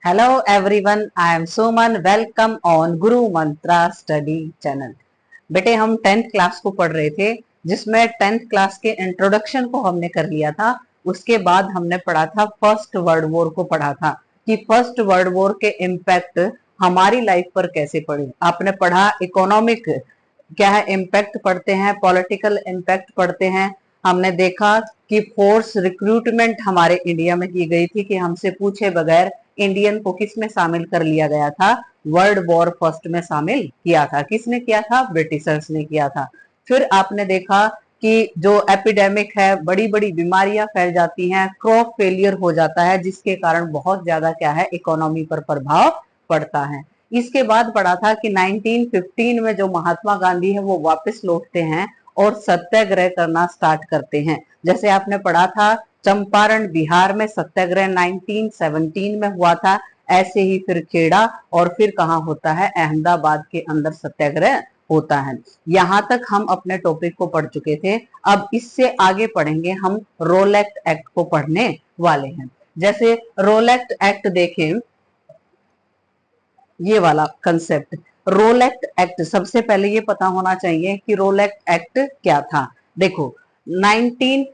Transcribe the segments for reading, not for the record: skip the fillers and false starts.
Hello everyone, I am Suman. Welcome on Guru Mantra Study Channel. बेटे हम 10th class को पढ़ रहे थे जिसमें 10th क्लास के इंट्रोडक्शन को हमने कर लिया था। उसके बाद हमने पढ़ा था फर्स्ट वर्ल्ड वॉर को पढ़ा था कि फर्स्ट वर्ल्ड वॉर के इम्पैक्ट हमारी लाइफ पर कैसे पड़े। आपने पढ़ा इकोनॉमिक क्या है इम्पैक्ट पढ़ते हैं, पॉलिटिकल इम्पैक्ट पढ़ते हैं। हमने देखा कि फोर्स रिक्रूटमेंट हमारे इंडिया में की गई थी कि हमसे पूछे बगैर इंडियन को किस में शामिल कर लिया गया था, वर्ल्ड वॉर फर्स्ट में शामिल किया था। किसने किया था? ब्रिटिशर्स ने किया था। फिर आपने देखा कि जो एपिडेमिक है, बड़ी बड़ी बीमारियां फैल जाती हैं, क्रॉप फेलियर हो जाता है जिसके कारण बहुत ज्यादा क्या है इकोनॉमी पर प्रभाव पड़ता है। इसके बाद पढ़ा था कि 1915 में जो महात्मा गांधी है वो वापस लौटते हैं और सत्याग्रह करना स्टार्ट करते हैं। जैसे आपने पढ़ा था चंपारण बिहार में सत्याग्रह 1917 में हुआ था, ऐसे ही फिर खेड़ा और फिर कहाँ होता है, अहमदाबाद के अंदर सत्याग्रह होता है। यहां तक हम अपने टॉपिक को पढ़ चुके थे। अब इससे आगे पढ़ेंगे हम रोलेक्ट एक्ट को पढ़ने वाले हैं। जैसे रोलेक्ट एक्ट देखें, ये वाला कंसेप्ट रोलेक्ट एक्ट, सबसे पहले ये पता होना चाहिए कि रोलेक्ट एक्ट क्या था। देखो 1914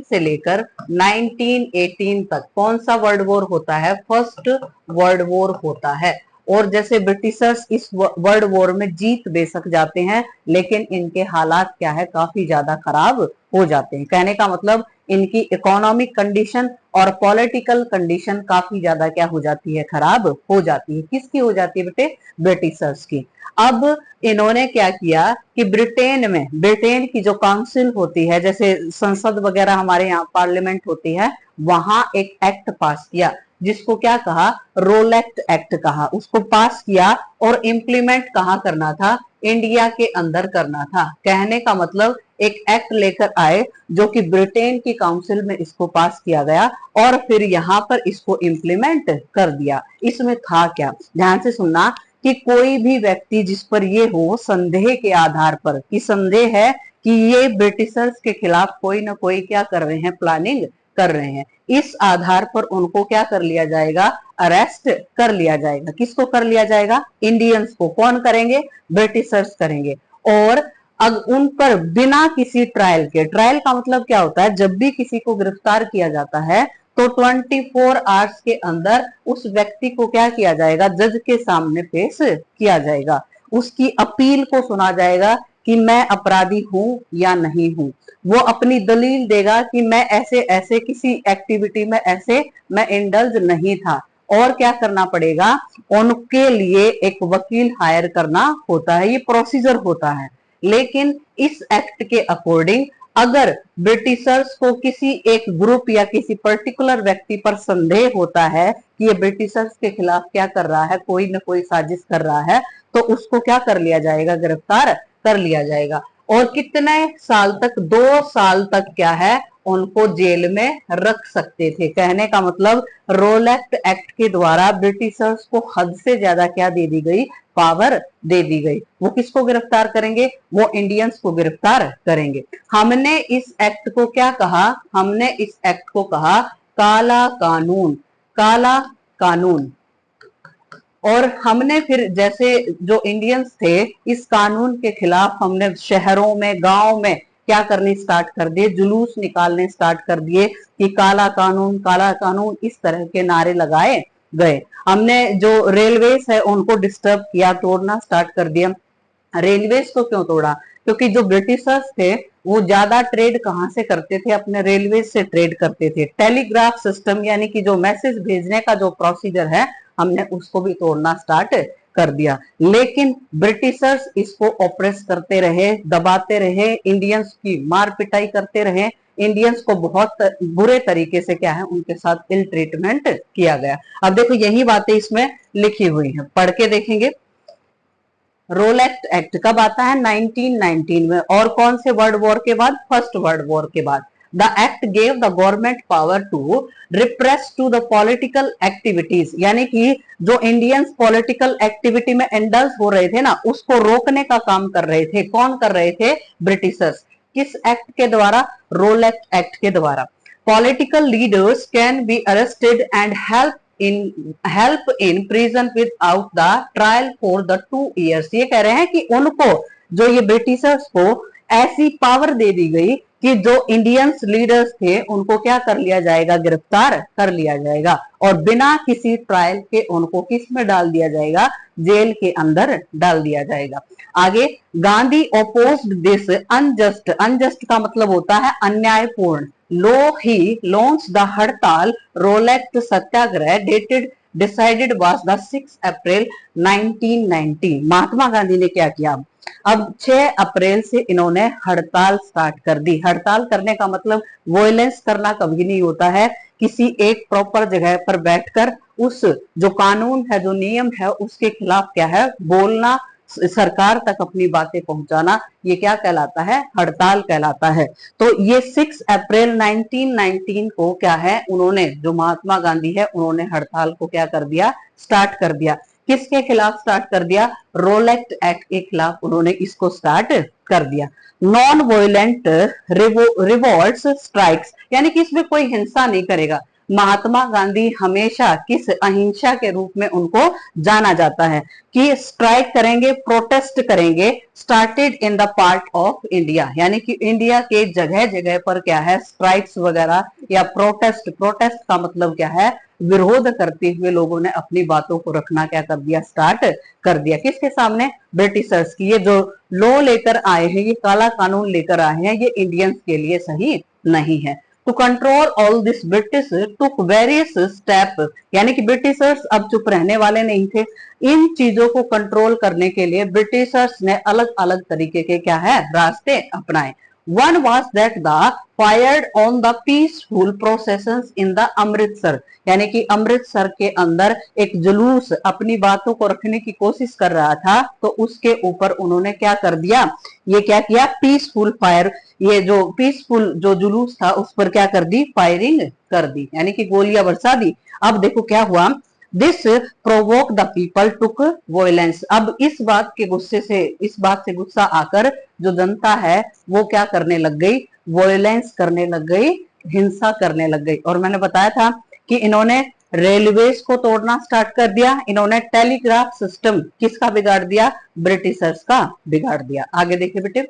से लेकर 1918 तक कौन सा वर्ल्ड वॉर होता है? फर्स्ट वर्ल्ड वॉर होता है। और जैसे ब्रिटिशर्स इस वर्ल्ड वॉर में जीत बेशक जाते हैं लेकिन इनके हालात क्या है, काफी ज्यादा खराब हो जाते हैं। कहने का मतलब इनकी इकोनॉमिक कंडीशन और पॉलिटिकल कंडीशन काफी ज्यादा क्या हो जाती है, खराब हो जाती है। किसकी हो जाती है बेटे? ब्रिटिशर्स की। अब इन्होंने क्या किया कि ब्रिटेन की जो काउंसिल होती है, जैसे संसद वगैरह हमारे यहाँ पार्लियामेंट होती है, वहां एक एक्ट पास किया जिसको क्या कहा, रोलेक्ट एक्ट कहा। उसको पास किया और इम्प्लीमेंट कहाँ करना था? इंडिया के अंदर करना था। कहने का मतलब एक एक्ट लेकर आए जो कि ब्रिटेन की काउंसिल में इसको पास किया गया और फिर यहाँ पर इसको इम्प्लीमेंट कर दिया। इसमें था क्या, ध्यान से सुनना, कि कोई भी व्यक्ति जिस पर ये हो संदेह के आधार पर कि संदेह है कि ये ब्रिटिशर्स के खिलाफ कोई ना कोई क्या कर रहे हैं, प्लानिंग कर रहे हैं, इस आधार पर उनको क्या कर लिया जाएगा, अरेस्ट कर लिया जाएगा। किसको कर लिया जाएगा? इंडियंस को। कौन करेंगे? ब्रिटिशर्स करेंगे। और अब उन पर बिना किसी ट्रायल के, ट्रायल का मतलब क्या होता है, जब भी किसी को गिरफ्तार किया जाता है तो 24 आवर्स के अंदर उस व्यक्ति को क्या किया जाएगा, जज के सामने पेश किया जाएगा। उसकी अपील को सुना जाएगा कि मैं अपराधी हूं या नहीं हूं। वो अपनी दलील देगा कि मैं ऐसे ऐसे किसी एक्टिविटी में ऐसे मैं इंडल्ज नहीं था। और क्या करना पड़ेगा, उनके लिए एक वकील हायर करना होता है। ये प्रोसीजर होता है। लेकिन इस एक्ट के अकॉर्डिंग अगर ब्रिटिशर्स को किसी एक ग्रुप या किसी पर्टिकुलर व्यक्ति पर संदेह होता है कि ये ब्रिटिशर्स के खिलाफ क्या कर रहा है, कोई ना कोई साजिश कर रहा है, तो उसको क्या कर लिया जाएगा, गिरफ्तार कर लिया जाएगा। और कितने साल तक? 2 साल तक क्या है, उनको जेल में रख सकते थे। कहने का मतलब रोलेक्ट एक्ट के द्वारा ब्रिटिशर्स को हद से ज्यादा क्या दे दी गई, पावर दे दी गई। वो किसको गिरफ्तार करेंगे? वो इंडियंस को गिरफ्तार करेंगे। हमने इस एक्ट को क्या कहा? हमने इस एक्ट को कहा काला कानून। काला कानून। और हमने फिर जैसे जो इंडियंस थे इस कानून के खिलाफ हमने शहरों में, गांव में क्या करने स्टार्ट कर दिए, जुलूस निकालने स्टार्ट कर दिए कि काला कानून, काला कानून, इस तरह के नारे लगाए गए। हमने जो रेलवेज है उनको डिस्टर्ब किया, तोड़ना स्टार्ट कर दिया। रेलवेज को क्यों तोड़ा? क्योंकि जो ब्रिटिशर्स थे वो ज्यादा ट्रेड कहां से करते थे, अपने रेलवे से ट्रेड करते थे। टेलीग्राफ सिस्टम यानी कि जो मैसेज भेजने का जो प्रोसीजर है, हमने उसको भी तोड़ना स्टार्ट कर दिया। लेकिन ब्रिटिशर्स इसको ऑपरेस करते रहे, दबाते रहे, इंडियंस की मार पिटाई करते रहे। इंडियंस को बहुत बुरे तरीके से क्या है, उनके साथ इल ट्रीटमेंट किया गया। अब देखो यही बातें इसमें लिखी हुई हैं, पढ़ के देखेंगे। रोलेक्ट एक्ट कब आता है? 1919 में। और कौन से वर्ल्ड वॉर के बाद? फर्स्ट वर्ल्ड वॉर के बाद। The act gave the government power to repress to the political activities, यानी कि जो इंडियंस पॉलिटिकल एक्टिविटी में इंडल्ज हो रहे थे ना, उसको रोकने का काम कर रहे थे। कौन कर रहे थे? ब्रिटिशर्स। किस एक्ट के द्वारा? रोलेट एक्ट के द्वारा। Political leaders can be arrested and help in prison without the trial for the 2 years। ये कह रहे हैं कि उनको, जो ये ब्रिटिशर्स को ऐसी पावर दे दी गई कि जो इंडियंस लीडर्स थे उनको क्या कर लिया जाएगा? गिरफ्तार कर लिया जाएगा, और बिना किसी ट्रायल के उनको किस में डाल दिया जाएगा? जेल के अंदर डाल दिया जाएगा। आगे, Gandhi opposed this unjust, unjust का मतलब होता है अन्यायपूर्ण, लो he launch the hartal Rowlatt Satyagraha dated decided was the 6 April 1919। Mahatma Gandhi ने क्या किया? अब 6 अप्रैल से इन्होंने हड़ताल स्टार्ट कर दी। हड़ताल करने का मतलब वॉयलेंस करना कभी नहीं होता है, किसी एक प्रॉपर जगह पर बैठकर उस जो कानून है, जो नियम है, उसके खिलाफ क्या है? बोलना, सरकार तक अपनी बातें पहुंचाना, ये क्या कहलाता है? हड़ताल कहलाता है। तो ये 6 अप्रैल 1919 को क्या है, उन्होंने, जो महात्मा गांधी है, उन्होंने हड़ताल को क्या कर दिया? स्टार्ट कर दिया। किसके खिलाफ स्टार्ट कर दिया? रोलेट एक्ट के खिलाफ उन्होंने इसको स्टार्ट कर दिया। नॉन वॉयलेंट रिवोल्ट्स स्ट्राइक्स, यानी कि इसमें कोई हिंसा नहीं करेगा। महात्मा गांधी हमेशा किस अहिंसा के रूप में उनको जाना जाता है कि स्ट्राइक करेंगे, प्रोटेस्ट करेंगे, started in the part of India, यानी कि इंडिया के जगह जगह पर क्या है? स्ट्राइक्स वगैरह या प्रोटेस्ट। प्रोटेस्ट का मतलब क्या है? विरोध करते हुए लोगों ने अपनी बातों को रखना क्या कर दिया? स्टार्ट कर दिया। किसके सामने? ब्रिटिशर्स की। ये जो लॉ लेकर आए हैं, ये काला कानून लेकर आए हैं, ये इंडियंस के लिए सही नहीं है। To control all this British took various step, यानी कि ब्रिटिशर्स अब चुप रहने वाले नहीं थे। इन चीजों को कंट्रोल करने के लिए ब्रिटिशर्स ने अलग अलग तरीके के क्या है? रास्ते अपनाए। One was that the fired on the peaceful processions in the Amritsar, यानी कि अमृतसर के अंदर एक जुलूस अपनी बातों को रखने की कोशिश कर रहा था, तो उसके ऊपर उन्होंने क्या कर दिया? ये क्या किया? पीसफुल फायर, ये जो पीसफुल जो जुलूस था उस पर क्या कर दी? फायरिंग कर दी, यानी कि गोलियां बरसा दी। अब देखो क्या हुआ? This provoke the people took violence. अब इस बात के गुस्से से, इस बात से गुस्सा आकर जो जनता है वो क्या करने लग गई? वॉयलेंस करने लग गई, हिंसा करने लग गई। और मैंने बताया था कि इन्होंने रेलवेज को तोड़ना स्टार्ट कर दिया, इन्होंने टेलीग्राफ सिस्टम किसका बिगाड़ दिया? ब्रिटिशर्स का बिगाड़ दिया। आगे देखिए बेटे,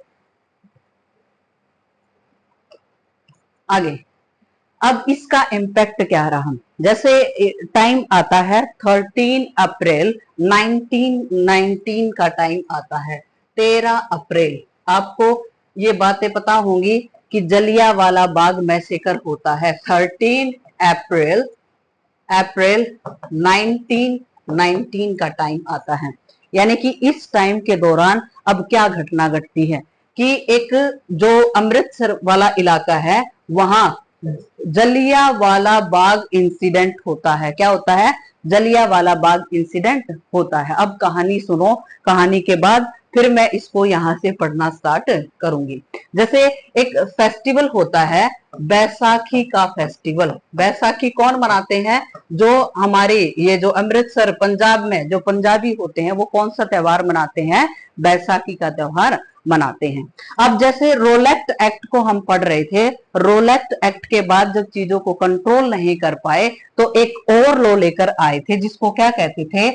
आगे अब इसका इम्पैक्ट क्या रहा? जैसे टाइम आता है 13 अप्रैल 1919 का टाइम आता है, 13 अप्रैल। आपको ये बातें पता होंगी कि जलियांवाला बाग मैसेकर होता है 13 अप्रैल 1919 का टाइम आता है। यानी कि इस टाइम के दौरान अब क्या घटना घटती है कि एक जो अमृतसर वाला इलाका है, वहां जलियांवाला बाग इंसिडेंट होता है। क्या होता है? जलियांवाला बाग इंसिडेंट होता है। अब कहानी सुनो, कहानी के बाद फिर मैं इसको यहां से पढ़ना स्टार्ट करूंगी। जैसे एक फेस्टिवल होता है, बैसाखी का फेस्टिवल। बैसाखी कौन मनाते हैं? जो हमारे ये जो अमृतसर पंजाब में जो पंजाबी होते हैं वो कौन सा त्योहार मनाते हैं? बैसाखी का त्योहार मनाते हैं। अब जैसे रोलेट एक्ट को हम पढ़ रहे थे, रोलेट एक्ट के बाद जब चीजों को कंट्रोल नहीं कर पाए तो एक और लॉ लेकर आए थे जिसको क्या कहते थे?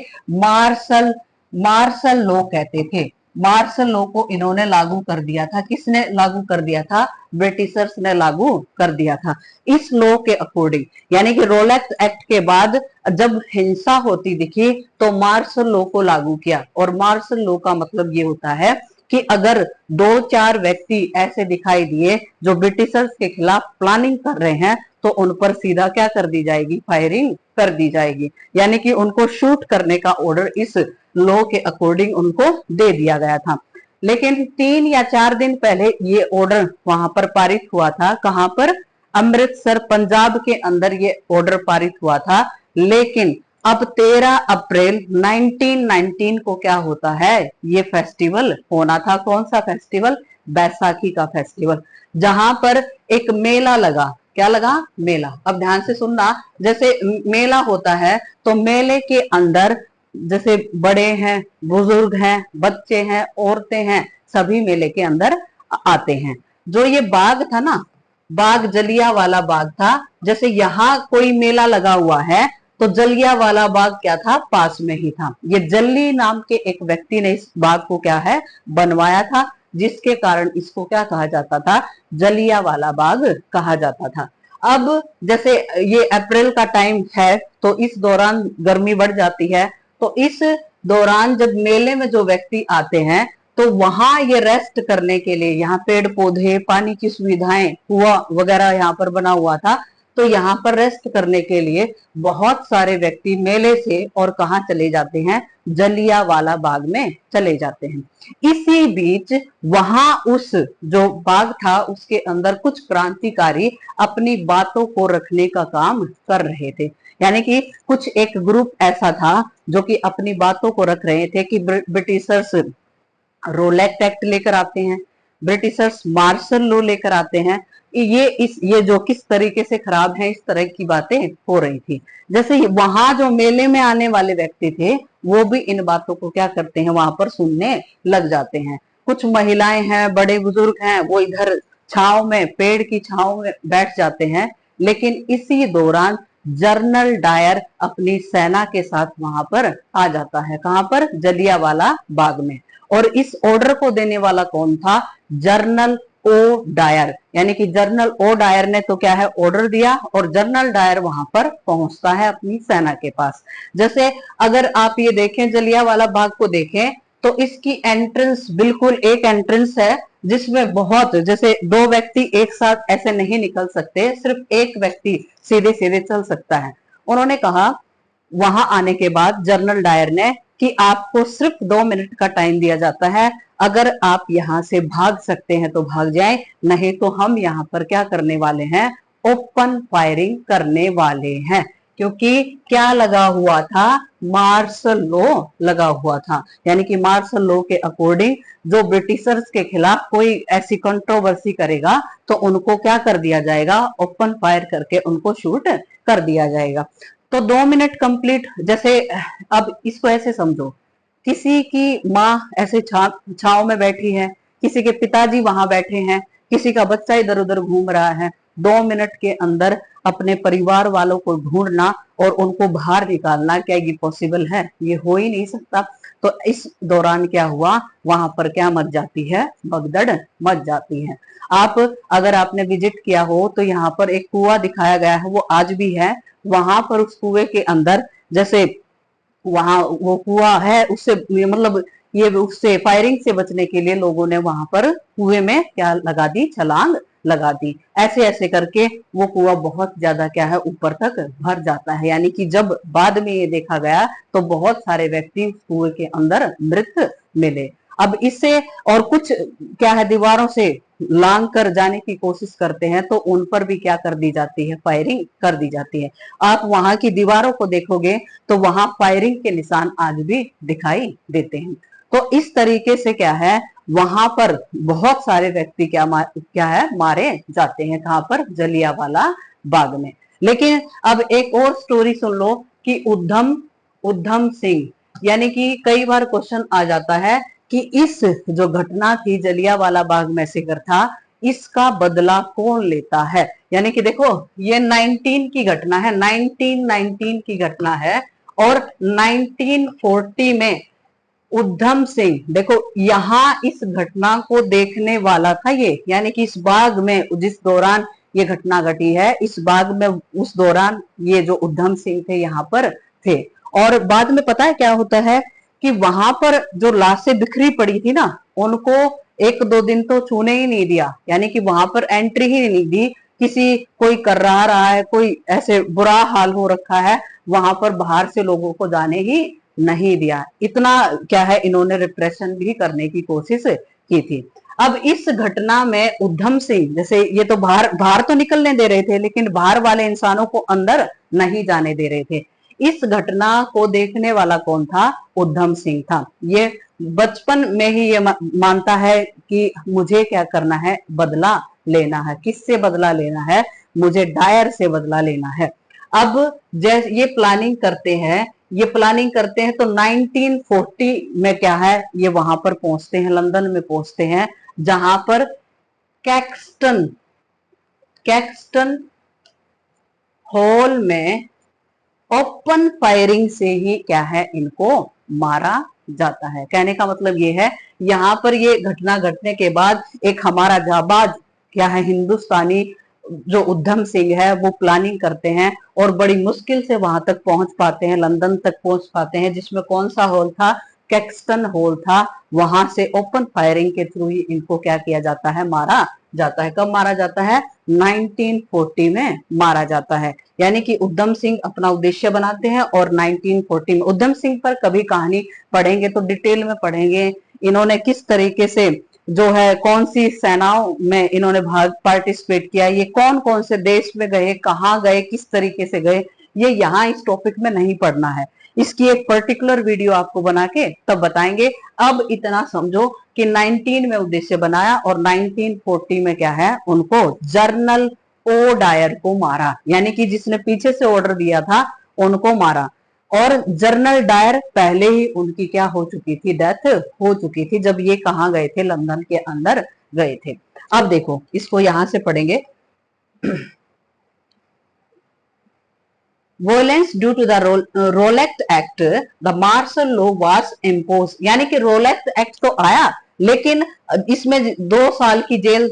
मार्शल लॉ कहते थे। मार्शल लॉ को इन्होंने लागू कर दिया था। किसने लागू कर दिया था? ब्रिटिशर्स ने लागू कर दिया था। इस लॉ के अकॉर्डिंग, यानी कि रोलेट एक्ट के बाद जब हिंसा होती दिखी तो मार्शल लॉ को लागू किया। और मार्शल लॉ का मतलब ये होता है कि अगर 2-4 व्यक्ति ऐसे दिखाई दिए जो ब्रिटिशर्स के खिलाफ प्लानिंग कर रहे हैं तो उन पर सीधा क्या कर दी जाएगी? फायरिंग कर दी जाएगी। यानी कि उनको शूट करने का ऑर्डर इस लॉ के अकॉर्डिंग उनको दे दिया गया था। लेकिन 3 या 4 दिन पहले ये ऑर्डर वहां पर पारित हुआ था। कहां पर? अमृतसर पंजाब के अंदर ये ऑर्डर पारित हुआ था। लेकिन अब 13 अप्रैल 1919 को क्या होता है? ये फेस्टिवल होना था। कौन सा फेस्टिवल? बैसाखी का फेस्टिवल, जहां पर एक मेला लगा। क्या लगा? मेला। अब ध्यान से सुनना, जैसे मेला होता है तो मेले के अंदर जैसे बड़े हैं, बुजुर्ग हैं, बच्चे हैं, औरतें हैं, सभी मेले के अंदर आते हैं। जो ये बाग था ना, बाग जलियांवाला बाग था। जैसे यहाँ कोई मेला लगा हुआ है तो जलियांवाला बाग क्या था? पास में ही था। ये जल्ली नाम के एक व्यक्ति ने इस बाग को क्या है? बनवाया था, जिसके कारण इसको क्या कहा जाता था? जलियांवाला बाग कहा जाता था। अब जैसे ये अप्रैल का टाइम है तो इस दौरान गर्मी बढ़ जाती है, तो इस दौरान जब मेले में जो व्यक्ति आते हैं तो वहां ये रेस्ट करने के लिए, यहाँ पेड़ पौधे, पानी की सुविधाएं, कुआं वगैरह यहाँ पर बना हुआ था, तो यहाँ पर रेस्ट करने के लिए बहुत सारे व्यक्ति मेले से और कहाँ चले जाते हैं? जलियांवाला बाग में चले जाते हैं। इसी बीच वहां उस जो बाग था उसके अंदर कुछ क्रांतिकारी अपनी बातों को रखने का काम कर रहे थे। यानी कि कुछ एक ग्रुप ऐसा था जो कि अपनी बातों को रख रहे थे कि ब्रिटिशर्स रोलैक्ट एक्ट लेकर आते हैं, ब्रिटिशर्स मार्शल लॉ लेकर आते हैं, ये जो किस तरीके से खराब है, इस तरह की बातें हो रही थी। जैसे वहां जो मेले में आने वाले व्यक्ति थे वो भी इन बातों को क्या करते हैं? वहां पर सुनने लग जाते हैं। कुछ महिलाएं हैं, बड़े बुजुर्ग हैं, वो इधर छाव में, पेड़ की छाव में बैठ जाते हैं। लेकिन इसी दौरान जनरल डायर अपनी सेना के साथ वहां पर आ जाता है। कहां पर? जलियांवाला बाग में। और इस ऑर्डर को देने वाला कौन था? General O Dyer. यानी कि जनरल ओ डायर ने तो क्या है? ऑर्डर दिया, और जनरल डायर वहां पर पहुंचता है अपनी सेना के पास। जैसे अगर आप ये देखें, जलियांवाला बाग को देखें तो इसकी एंट्रेंस बिल्कुल एक एंट्रेंस है जिसमें बहुत, जैसे दो व्यक्ति एक साथ ऐसे नहीं निकल सकते, सिर्फ एक व्यक्ति सीधे सीधे चल सकता है। उन्होंने कहा वहां आने के बाद जनरल डायर ने कि आपको सिर्फ 2 मिनट का टाइम दिया जाता है, अगर आप यहां से भाग सकते हैं तो भाग जाएं, नहीं तो हम यहां पर क्या करने वाले हैं? ओपन फायरिंग करने वाले हैं। क्योंकि क्या लगा हुआ था? मार्शल लॉ लगा हुआ था। यानी कि मार्शल लॉ के अकॉर्डिंग जो ब्रिटिशर्स के खिलाफ कोई ऐसी कंट्रोवर्सी करेगा तो उनको क्या कर दिया जाएगा? ओपन फायर करके उनको शूट कर दिया जाएगा। तो 2 मिनट कंप्लीट। जैसे अब इसको ऐसे समझो, किसी की माँ ऐसे छाव में बैठी है, किसी के पिताजी वहां बैठे हैं, किसी का बच्चा इधर उधर घूम रहा है। 2 मिनट के अंदर अपने परिवार वालों को ढूंढना और उनको बाहर निकालना, क्या ये पॉसिबल है? ये हो ही नहीं सकता। तो इस दौरान क्या हुआ? वहां पर क्या मच जाती है? भगदड़ मच जाती है। आप अगर आपने विजिट किया हो तो यहाँ पर एक कुआं दिखाया गया है, वो आज भी है। वहां पर उस कुएं के अंदर, जैसे वहां वो कुआं है, उससे मतलब ये उससे फायरिंग से बचने के लिए लोगों ने वहां पर कुएं में क्या लगा दी? छलांग लगा दी। ऐसे ऐसे करके वो कुआं बहुत ज्यादा क्या है? ऊपर तक भर जाता है। यानी कि जब बाद में ये देखा गया तो बहुत सारे व्यक्ति कुएं के अंदर मृत मिले। अब इससे और कुछ क्या है? दीवारों से लांग कर जाने की कोशिश करते हैं तो उन पर भी क्या कर दी जाती है? फायरिंग कर दी जाती है। आप वहां की दीवारों को देखोगे तो वहां फायरिंग के निशान आज भी दिखाई देते हैं। तो इस तरीके से क्या है? वहां पर बहुत सारे व्यक्ति क्या है? मारे जाते हैं। कहां पर? जलियांवाला बाग में। लेकिन अब एक और स्टोरी सुन लो कि उधम सिंह, यानी कि कई बार क्वेश्चन आ जाता है कि इस जो घटना थी जलियांवाला बाग मैसेकर था, इसका बदला कौन लेता है? यानी कि देखो ये 19 की घटना है, 1919 की घटना है, और 1940 में उधम सिंह, देखो यहाँ इस घटना को देखने वाला था ये, यानी कि इस बाग में जिस दौरान ये घटना घटी है, इस बाग में उस दौरान ये जो उधम सिंह थे यहाँ पर थे। और बाद में पता है क्या होता है कि वहां पर जो लाशें बिखरी पड़ी थी ना, उनको 1-2 दिन तो छूने ही नहीं दिया। यानी कि वहां पर एंट्री ही नहीं दी। किसी कोई कर रहा है, कोई ऐसे बुरा हाल हो रखा है, वहां पर बाहर से लोगों को जाने ही नहीं दिया। इतना क्या है? इन्होंने रिप्रेशन भी करने की कोशिश की थी। अब इस घटना में उधम सिंह, जैसे ये तो बाहर तो निकलने दे रहे थे, लेकिन बाहर वाले इंसानों को अंदर नहीं जाने दे रहे थे। इस घटना को देखने वाला कौन था? उधम सिंह था। ये बचपन में ही ये मानता है कि मुझे क्या करना है, बदला लेना है। किससे बदला लेना है? मुझे डायर से बदला लेना है। अब जैसे ये प्लानिंग करते हैं, तो 1940 में क्या है, ये वहां पर पहुंचते हैं, लंदन में पहुंचते हैं, जहां पर कैक्सटन कैक्सटन हॉल में ओपन फायरिंग से ही क्या है, इनको मारा जाता है। कहने का मतलब ये है, यहाँ पर ये घटना घटने के बाद एक हमारा जाबाज क्या है, हिंदुस्तानी जो उधम सिंह है, वो प्लानिंग करते हैं और बड़ी मुश्किल से वहां तक पहुंच पाते हैं, लंदन तक पहुंच पाते हैं, जिसमें कौन सा हॉल था, कैक्सटन हॉल था। वहां से ओपन फायरिंग के थ्रू ही इनको क्या किया जाता है, मारा जाता है। कब मारा जाता है? 1940 में मारा जाता है। यानी कि उधम सिंह अपना उद्देश्य बनाते हैं और 1940 में उधम सिंह पर कभी कहानी पढ़ेंगे तो डिटेल में पढ़ेंगे, इन्होंने किस तरीके से जो है, कौन सी सेनाओं में इन्होंने भाग पार्टिसिपेट किया, ये कौन कौन से देश में गए, कहाँ गए, किस तरीके से गए, ये यहाँ इस टॉपिक में नहीं पढ़ना है। इसकी एक पर्टिकुलर वीडियो आपको बना के तब बताएंगे। अब इतना समझो कि 19 में उद्देश्य बनाया और 1940 में क्या है, उनको जनरल ओ डायर को मारा, यानी कि जिसने पीछे से ऑर्डर दिया था उनको मारा। और जनरल डायर पहले ही उनकी क्या हो चुकी थी, डेथ हो चुकी थी, जब ये कहाँ गए थे, लंदन के अंदर गए थे। अब देखो इसको यहां से पढ़ेंगे। Violence due to the Rowlatt Act, the martial law was imposed। यानी कि रोलेक्ट एक्ट तो आया, लेकिन इसमें 2 साल की जेल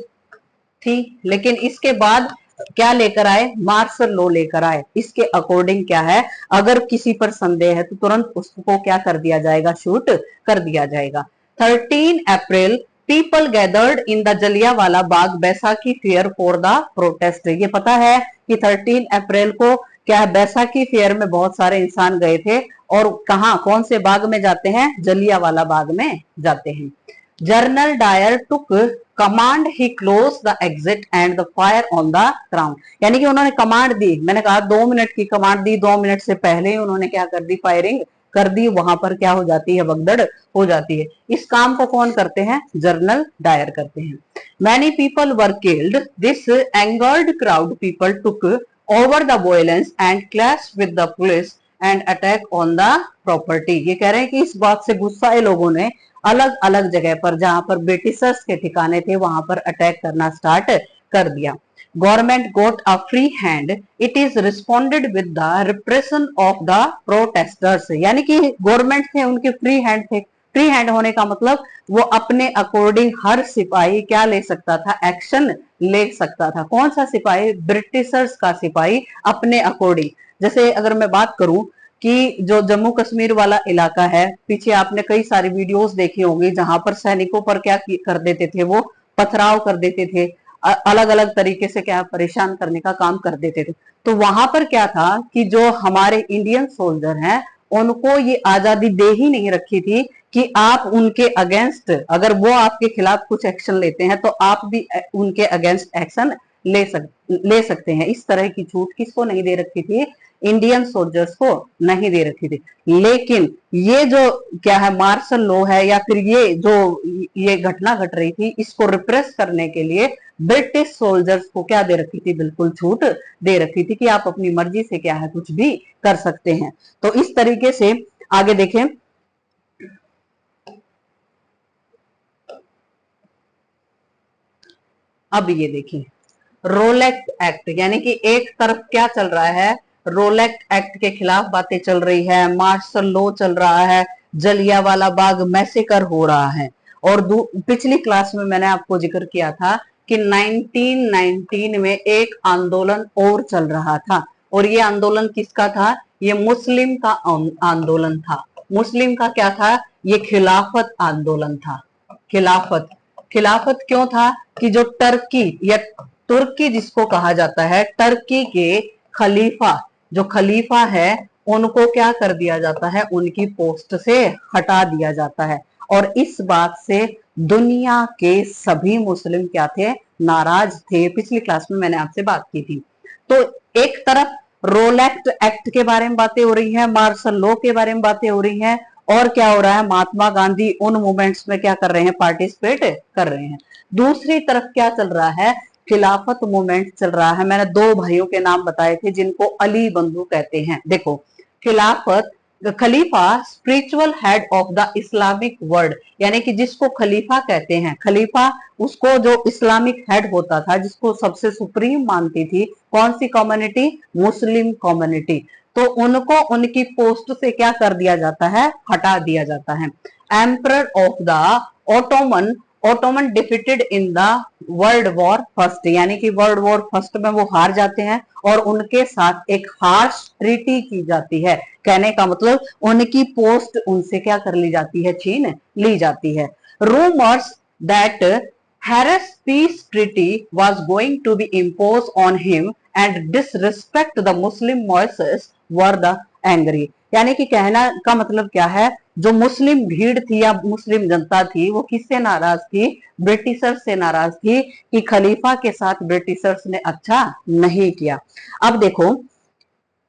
थी, लेकिन इसके बाद क्या लेकर आए, मार्शल लॉ लेकर आए। इसके अकॉर्डिंग क्या है, अगर किसी पर संदेह है तो तुरंत उसको क्या कर दिया जाएगा, शूट कर दिया जाएगा। 13 April people gathered in the Jallianwala Bagh Baisakhi fair for the protest. ये पता है कि 13 अप्रैल को क्या है, बैसाखी फेयर में बहुत सारे इंसान गए थे, और कहा, कौन से बाग में जाते हैं, जलियांवाला बाग में जाते हैं। General Dyer took command, he close the exit and the fire on the crowd. यानी कि उन्होंने कमांड दी, मैंने कहा 2 मिनट की कमांड दी, 2 मिनट से पहले ही उन्होंने क्या कर दी, फायरिंग कर दी। वहां पर क्या हो जाती है, भगदड़ हो जाती है। इस काम को कौन करते हैं, जनरल डायर करते हैं। Many people were killed, this angered crowd people took over the violence and clash with the police and attack on the property. ये कह रहे हैं कि इस बात से गुस्साए लोगों ने अलग अलग जगह पर, जहां पर ब्रिटिशर्स के ठिकाने थे, वहां पर अटैक करना स्टार्ट कर दिया। Government got a free hand, it is responded with the repression of the protesters. यानी कि गवर्नमेंट थे, उनके फ्री हैंड थे। फ्री हैंड होने का मतलब वो अपने अकॉर्डिंग हर सिपाही क्या ले सकता था, एक्शन ले सकता था। कौन सा सिपाही, ब्रिटिशर्स का सिपाही अपने अकॉर्डिंग। जैसे अगर मैं बात करूं कि जो जम्मू कश्मीर वाला इलाका है, पीछे आपने कई सारी वीडियोस देखी होंगी, जहां पर सैनिकों पर क्या कर देते थे, वो पथराव कर देते थे, अलग अलग तरीके से क्या परेशान करने का काम कर देते थे। तो वहां पर क्या था कि जो हमारे इंडियन सोल्जर हैं, उनको ये आजादी दे ही नहीं रखी थी कि आप उनके अगेंस्ट, अगर वो आपके खिलाफ कुछ एक्शन लेते हैं तो आप भी उनके अगेंस्ट एक्शन ले सकते हैं। इस तरह की छूट किसको नहीं दे रखी थी, इंडियन सोल्जर्स को नहीं दे रखी थी। लेकिन ये जो क्या है, मार्शल लॉ है, या फिर ये जो ये घटना घट रही थी, इसको रिप्रेस करने के लिए ब्रिटिश सोल्जर्स को क्या दे रखी थी, बिल्कुल छूट दे रखी थी कि आप अपनी मर्जी से क्या है, कुछ भी कर सकते हैं। तो इस तरीके से आगे देखें। अब ये देखिए रोलेक्ट एक्ट, यानी कि एक तरफ क्या चल रहा है, रोलेक्ट एक्ट के खिलाफ बातें चल रही है, मार्शल लॉ चल रहा है, जलियांवाला बाग मैसेकर हो रहा है। और पिछली क्लास में मैंने आपको जिक्र किया था कि 1919 में एक आंदोलन और चल रहा था, और ये आंदोलन किसका था, ये मुस्लिम का आंदोलन था। मुस्लिम का क्या था, ये खिलाफत आंदोलन था। खिलाफत, खिलाफत क्यों था कि जो टर्की या तुर्की जिसको कहा जाता है, टर्की के खलीफा, जो खलीफा है, उनको क्या कर दिया जाता है, उनकी पोस्ट से हटा दिया जाता है। और इस बात से दुनिया के सभी मुस्लिम क्या थे, नाराज थे। पिछली क्लास में मैंने आपसे बात की थी। तो एक तरफ रोलेक्ट एक्ट के बारे में बातें हो रही हैं, मार्शल लॉ के बारे में बातें हो रही हैं, और क्या हो रहा है, महात्मा गांधी उन मूवमेंट्स में क्या कर रहे हैं, पार्टिसिपेट कर रहे हैं। दूसरी तरफ क्या चल रहा है, खिलाफत मूवमेंट चल रहा है। मैंने दो भाइयों के नाम बताए थे जिनको अली बंधु कहते हैं। देखो, खिलाफत, खलीफा spiritual head of the Islamic world, यानी कि जिसको खलीफा कहते हैं, खलीफा उसको जो इस्लामिक हेड होता था, जिसको सबसे सुप्रीम मानती थी कौन सी कम्युनिटी, मुस्लिम कम्युनिटी, तो उनको उनकी पोस्ट से क्या कर दिया जाता है, हटा दिया जाता है। Emperor of the Ottoman, Ottoman defeated in the world war first, यानी कि वर्ल्ड वॉर फर्स्ट में वो हार जाते हैं और उनके साथ एक हार्श ट्रीटी की जाती है। कहने का मतलब उनकी पोस्ट उनसे क्या कर ली जाती है, छीन ली जाती है। Rumours that Harris peace treaty was going to be impose on him and disrespect the Muslim masses were the angry, यानी कि कहना का मतलब क्या है, जो मुस्लिम भीड़ थी या मुस्लिम जनता थी वो किससे नाराज थी, ब्रिटिशर्स से नाराज थी कि खलीफा के साथ ब्रिटिशर्स ने अच्छा नहीं किया। अब देखो,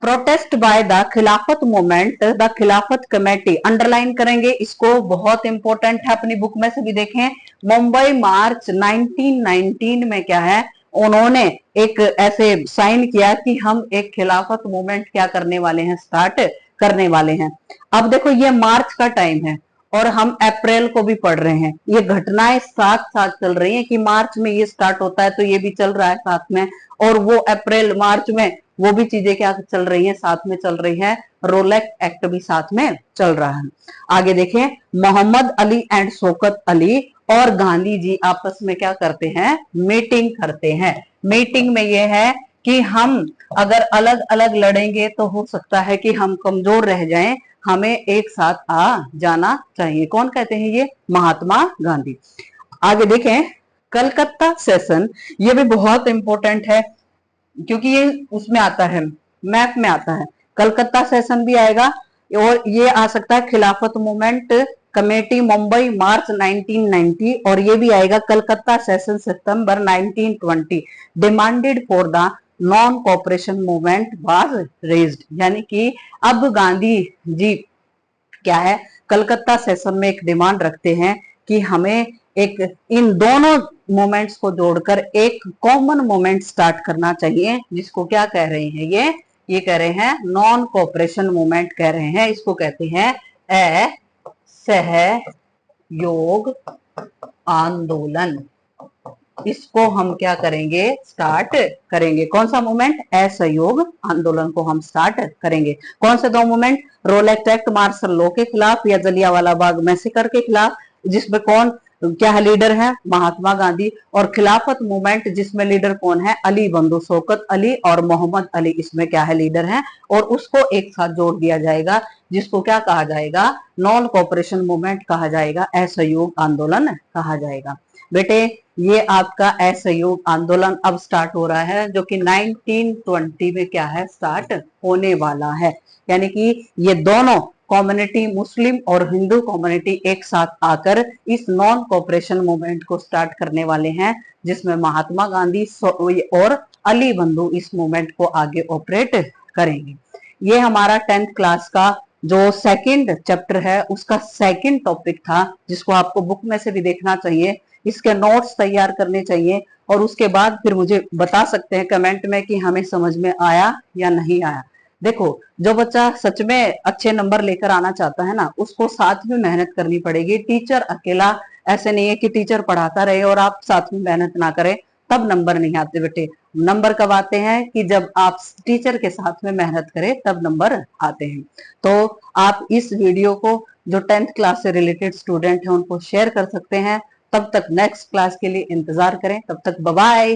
प्रोटेस्ट बाय द खिलाफत मूवमेंट, द खिलाफत कमेटी, अंडरलाइन करेंगे इसको, बहुत इंपॉर्टेंट है, अपनी बुक में से भी देखें। मुंबई मार्च 1919 में क्या है, उन्होंने एक ऐसे साइन किया कि हम एक खिलाफत मूवमेंट क्या करने वाले हैं, स्टार्ट करने वाले हैं। अब देखो, ये मार्च का टाइम है और हम अप्रैल को भी पढ़ रहे हैं, ये घटनाएं साथ साथ चल रही हैं कि मार्च में ये स्टार्ट होता है तो ये भी चल रहा है साथ में, और वो अप्रैल मार्च में वो भी चीजें क्या चल रही हैं, साथ में चल रही है। रोलेक्ट एक्ट भी साथ में चल रहा है। आगे देखें, मोहम्मद अली एंड शौकत अली और गांधी जी आपस में क्या करते हैं, मीटिंग करते हैं। मीटिंग में ये है कि हम अगर अलग अलग लड़ेंगे तो हो सकता है कि हम कमजोर रह जाएं, हमें एक साथ आ जाना चाहिए। कौन कहते हैं ये, महात्मा गांधी। आगे देखें, कलकत्ता सेशन, ये भी बहुत इंपॉर्टेंट है क्योंकि ये उसमें आता है, मैप में आता है, कलकत्ता सेशन भी आएगा और ये आ सकता है खिलाफत मूवमेंट कमेटी मुंबई मार्च 1990, और ये भी आएगा Calcutta session September 1920, demanded for the non cooperation movement was raised, यानी कि अब गांधी जी क्या है, कलकत्ता सेशन में एक डिमांड रखते हैं कि हमें एक इन दोनों मोमेंट्स को जोड़कर एक कॉमन मोमेंट स्टार्ट करना चाहिए, जिसको क्या कह रहे हैं, ये कह रहे हैं नॉन कोऑपरेशन मूवमेंट कह रहे हैं। इसको कहते हैं असहयोग आंदोलन। इसको हम क्या करेंगे, स्टार्ट करेंगे। कौन सा मूवमेंट, असहयोग आंदोलन को हम स्टार्ट करेंगे। कौन से दो movement, Rowlatt act martial law के खिलाफ या जलियांवाला बाग मैसेकर के खिलाफ, जिसमें कौन क्या है, लीडर है महात्मा गांधी, और खिलाफत मूवमेंट जिसमें लीडर कौन है, अली बंधु, शौकत अली और मोहम्मद अली, इसमें क्या है, लीडर है, और उसको एक साथ जोड़ दिया जाएगा, जिसको क्या कहा जाएगा, नॉन कोऑपरेशन मूवमेंट कहा जाएगा, असहयोग आंदोलन कहा जाएगा। बेटे, ये आपका असहयोग आंदोलन अब स्टार्ट हो रहा है, जो कि 1920 में क्या है, स्टार्ट होने वाला है। यानी कि ये दोनों कम्युनिटी, मुस्लिम और हिंदू कम्युनिटी एक साथ आकर इस नॉन कोऑपरेशन मूवमेंट को स्टार्ट करने वाले हैं, जिसमें महात्मा गांधी और अली बंधु इस मूवमेंट को आगे ऑपरेट करेंगे। ये हमारा 10th क्लास का जो सेकंड चैप्टर है उसका सेकंड टॉपिक था, जिसको आपको बुक में से भी देखना चाहिए, इसके नोट्स तैयार करने चाहिए, और उसके बाद फिर मुझे बता सकते हैं कमेंट में कि हमें समझ में आया या नहीं आया। देखो, जो बच्चा सच में अच्छे नंबर लेकर आना चाहता है ना, उसको साथ में मेहनत करनी पड़ेगी। टीचर अकेला ऐसे नहीं है कि टीचर पढ़ाता रहे और आप साथ में मेहनत ना करें, तब नंबर नहीं आते बेटे। नंबर कब आते हैं कि जब आप टीचर के साथ में मेहनत करें, तब नंबर आते हैं। तो आप इस वीडियो को जो 10th क्लास से रिलेटेड स्टूडेंट हैं उनको शेयर कर सकते हैं। तब तक नेक्स्ट क्लास के लिए इंतजार करें। तब तक बाय बाय।